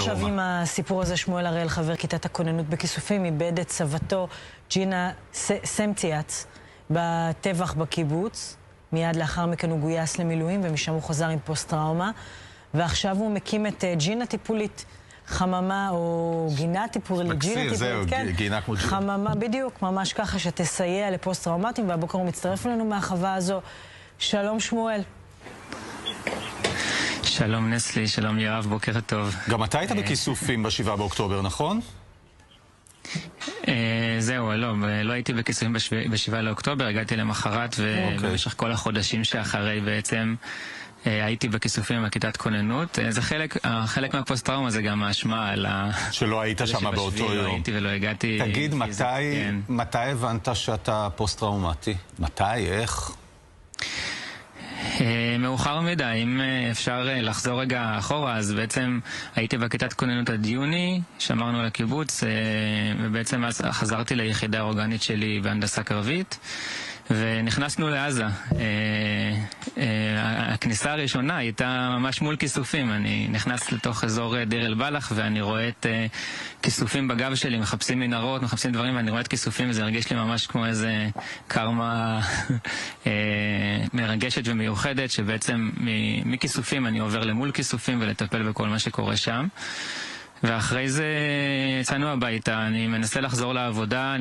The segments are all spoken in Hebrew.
עכשיו עם הסיפור הזה. שמואל הראל, חבר כיתת הכוננות בכיסופים, איבד את סבתו ג'ינה סמציאץ בטבח בקיבוץ. מיד לאחר מכן הוא גויס למילואים, ומשם הוא חזר עם פוסט-טראומה. ועכשיו הוא מקים את ג'ינה טיפולית, חממה או גינה טיפולית, ג'ינה טיפולית, זהו, כן. גינה כמו ג'ינה. חממה, בדיוק, ממש ככה, שתסייע לפוסט-טראומטיים, והבוקר הוא מצטרף אלינו מהחווה הזו. שלום שמואל. שלום נסלי, שלום יואב, בוקר טוב. גם אתה היית בכיסופים ב7 באוקטובר, נכון? זהו, לא הייתי בכיסופים ב7 לאוקטובר, הגעתי למחרת, ובמשך כל החודשים שאחרי בעצם הייתי בכיסופים בכיתת כוננות. זה חלק מהפוסט-טראומה, זה גם האשמה על שלא היית שם באותו יום. לא הייתי ולא הגעתי. תגיד, מתי הבנת שאתה פוסט-טראומטי? מתי? איך? מאוחר מדי. אם אפשר לחזור רגע אחורה, אז בעצם הייתי בכיתת כוננות עד יוני, שמרנו על הקיבוץ, ובעצם אז חזרתי ליחידה האורגנית שלי בהנדסה קרבית, ונכנסנו לעזה. הכניסה הראשונה הייתה ממש מול כיסופים. אני נכנס לתוך אזור דיר אל-בלח, ואני רואה את כיסופים בגב שלי, מחפשים מנהרות, מחפשים דברים, ואני רואה את כיסופים, וזה הרגיש לי ממש כמו איזה קרמה מרגשת ומיוחדת, שבעצם מכיסופים אני עובר למול כיסופים ולטפל בכל מה שקורה שם. ואחרי זה יצאנו הביתה, אני מנסה לחזור לעבודה,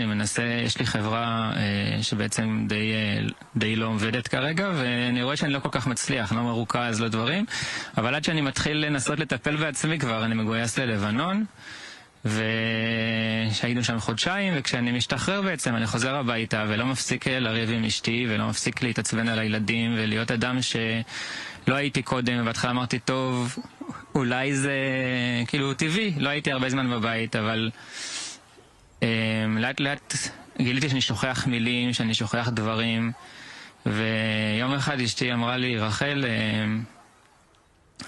יש לי חברה שבעצם די לא עובדת כרגע, ואני רואה שאני לא כל כך מצליח, לא מרוכז, לא דברים, אבל עד שאני מתחיל לנסות לטפל בעצמי כבר, אני מגויס ללבנון, ושהיינו שם חודשיים, וכשאני משתחרר בעצם אני חוזר הביתה ולא מפסיק לריב עם אשתי, ולא מפסיק להתעצבן על הילדים, ולהיות אדם שלא הייתי קודם, ובהתחלה אמרתי, טוב, אולי זה כאילו טבעי, לא הייתי הרבה זמן בבית, אבל לאט לאט גיליתי שאני שוכח מילים, שאני שוכח דברים, ויום אחד אשתי אמרה לי, רחל,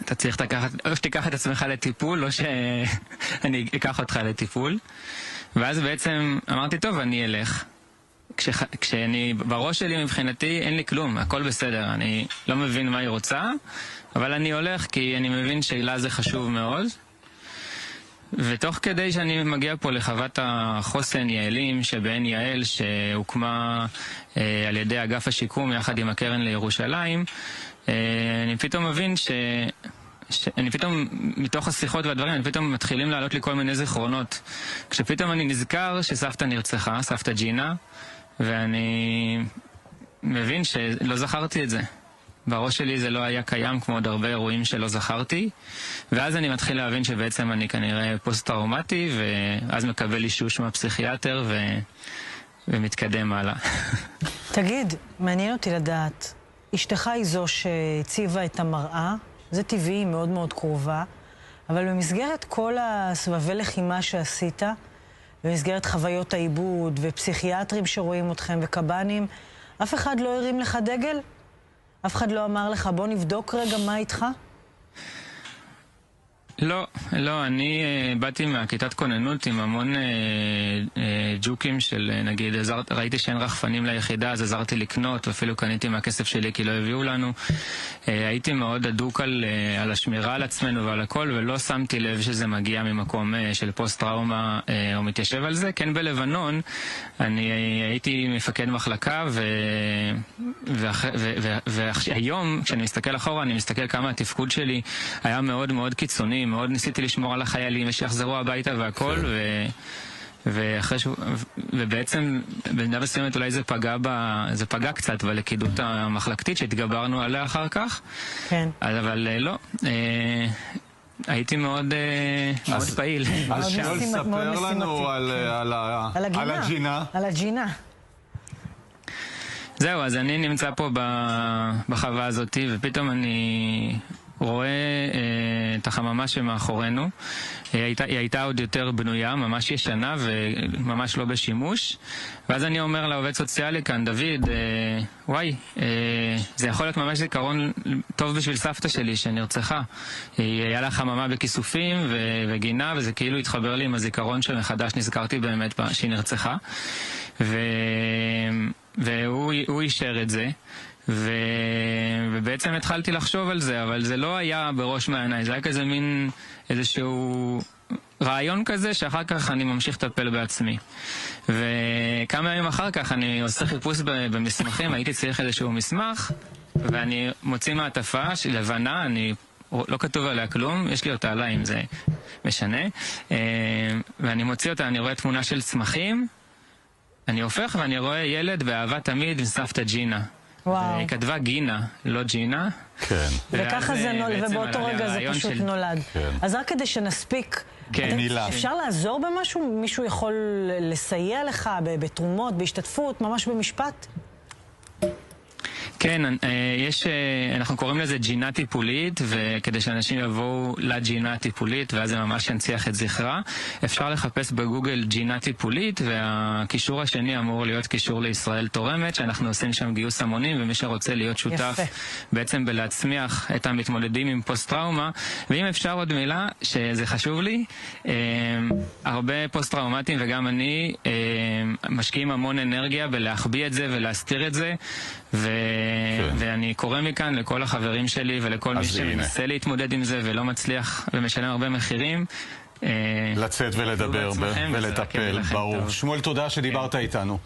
אתה צריך או שתיקח את עצמך לטיפול, או שאני אקח אותך לטיפול. ואז בעצם אמרתי, טוב, אני אלך. כשאני בראש שלי מבחינתי אין לי כלום, הכל בסדר, אני לא מבין מה היא רוצה, אבל אני הולך כי אני מבין שאלה זה חשוב מאוד. ותוך כדי שאני מגיע פה לחוות החוסן יעלים שבעין יעל, שהוקמה על ידי אגף השיקום יחד עם הקרן לירושלים, אני פתאום מבין אני פתאום, מתוך השיחות והדברים, אני פתאום מתחילים לעלות לי כל מיני זיכרונות. כשפתאום אני נזכר שסבתא נרצחה, סבתא ג'ינה, ואני מבין שלא זכרתי את זה. בראש שלי זה לא היה קיים כמו עוד הרבה אירועים שלא זכרתי, ואז אני מתחיל להבין שבעצם אני כנראה פוסט-טראומטי, ואז מקבל אישוש מהפסיכיאטר ומתקדם הלאה. תגיד, מעניין אותי לדעת, אשתך היא זו שהציבה את המראה, זה טבעי, מאוד מאוד קרובה, אבל במסגרת כל הסבבי לחימה שעשית, במסגרת חוויות העיבוד ופסיכיאטרים שרואים אתכם וקב"נים, אף אחד לא הרים לך דגל? אף אחד לא אמר לך, בוא נבדוק רגע מה איתך? לא, אני באתי מהכיתת כוננות עם המון ג'וקים של, נגיד, ראיתי שאין רחפנים ליחידה, אז עזרתי לקנות, ואפילו קניתי מהכסף שלי כי לא הביאו לנו. הייתי מאוד אדוק על השמירה על עצמנו ועל הכל, ולא שמתי לב שזה מגיע ממקום של פוסט-טראומה או מתיישב על זה. כן, בלבנון, אני הייתי מפקד מחלקה, והיום, כשאני מסתכל אחורה, אני מסתכל כמה התפקוד שלי היה מאוד מאוד קיצוני, מאוד ניסיתי לשמור על החיילים ושיחזרו הביתה והכל, ובעצם במידה מסוימת אולי זה פגע קצת בלכידות המחלקתית שהתגברנו עליה אחר כך. כן. אבל לא, הייתי מאוד פעיל. אז שמואל, ספר לנו על הג'ינה. על הג'ינה. זהו, אז אני נמצא פה בחווה הזאת, ופתאום אני רואה את החממה שמאחורינו. היא הייתה עוד יותר בנויה, ממש ישנה וממש לא בשימוש. ואז אני אומר לעובד סוציאלי כאן, דוד, וואי, זה יכול להיות ממש זיכרון טוב בשביל סבתא שלי שנרצחה. היה לה חממה בכיסופים וגינה, וזה כאילו התחבר לי עם הזיכרון שמחדש נזכרתי באמת שהיא נרצחה. והוא אישר את זה. ובעצם התחלתי לחשוב על זה, אבל זה לא היה בראש מעיניי, זה היה כזה מין איזשהו רעיון כזה שאחר כך אני ממשיך לטפל בעצמי. וכמה ימים אחר כך אני עושה חיפוש במסמכים, הייתי צריך איזשהו מסמך, ואני מוציא מעטפה של לבנה, לא כתוב עליה כלום, יש לי אותה עליי אם זה משנה, ואני מוציא אותה, אני רואה תמונה של צמחים, אני הופך ואני רואה ילד באהבה תמיד עם סבתא ג'ינה. וואו. היא כתבה גינה, לא ג'ינה. כן. וככה זה נולד, ובאותו רגע זה פשוט נולד. אז רק כדי שנספיק, אפשר לעזור במשהו? מישהו יכול לסייע לך בתרומות, בהשתתפות, ממש במשפט? כן, אנחנו קוראים לזה ג'ינה טיפולית, וכדי שאנשים יבואו לג'ינה הטיפולית, ואז זה ממש ינציח את זכרה, אפשר לחפש בגוגל ג'ינה טיפולית, והקישור השני אמור להיות קישור לישראל תורמת, שאנחנו עושים שם גיוס המונים, ומי שרוצה להיות שותף בעצם בלהצמיח את המתמודדים עם פוסט-טראומה. ואם אפשר עוד מילה, שזה חשוב לי, הרבה פוסט-טראומטיים וגם אני משקיעים המון אנרגיה בלהחביא את זה ולהסתיר את זה, ואני קורא מכאן לכל החברים שלי ולכל מי שמנסה להתמודד עם זה ולא מצליח ומשלם הרבה מחירים, לצאת ולדבר ולטפל, ברור. שמואל, תודה שדיברת איתנו.